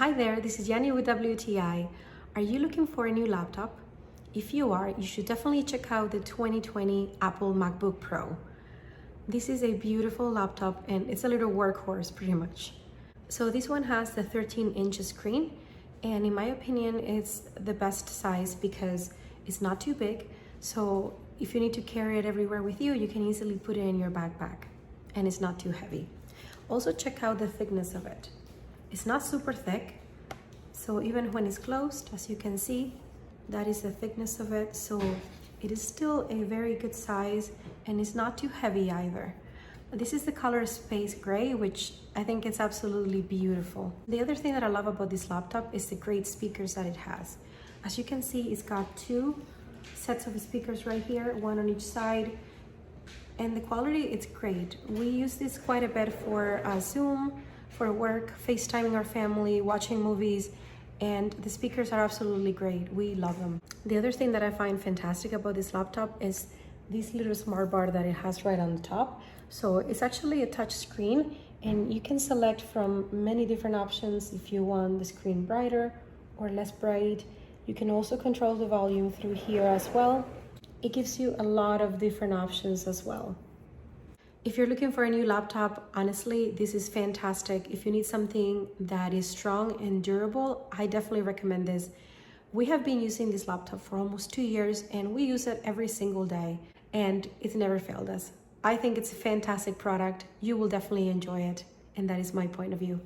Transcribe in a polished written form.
Hi there, this is Yanni with WTI. Are you looking for a new laptop? If you are, you should definitely check out the 2020 Apple MacBook Pro. This is a beautiful laptop and it's a little workhorse pretty much. So this one has the 13-inch screen, and in my opinion it's the best size because it's not too big. So if you need to carry it everywhere with you, you can easily put it in your backpack and it's not too heavy. Also check out the thickness of it. It's not super thick, so even when it's closed, as you can see, that is the thickness of it. So it is still a very good size and it's not too heavy either. This is the color Space Gray, which I think is absolutely beautiful. The other thing that I love about this laptop is the great speakers that it has. As you can see, it's got two sets of speakers right here, one on each side, and the quality, it's great. We use this quite a bit for Zoom, for work, FaceTiming our family, watching movies, and the speakers are absolutely great. We love them. The other thing that I find fantastic about this laptop is this little smart bar that it has right on the top. So it's actually a touch screen and you can select from many different options if you want the screen brighter or less bright. You can also control the volume through here as well. It gives you a lot of different options as well. If you're looking for a new laptop, honestly, this is fantastic. If you need something that is strong and durable, I definitely recommend this. We have been using this laptop for almost 2 years and we use it every single day and it's never failed us. I think it's a fantastic product. You will definitely enjoy it, and that is my point of view.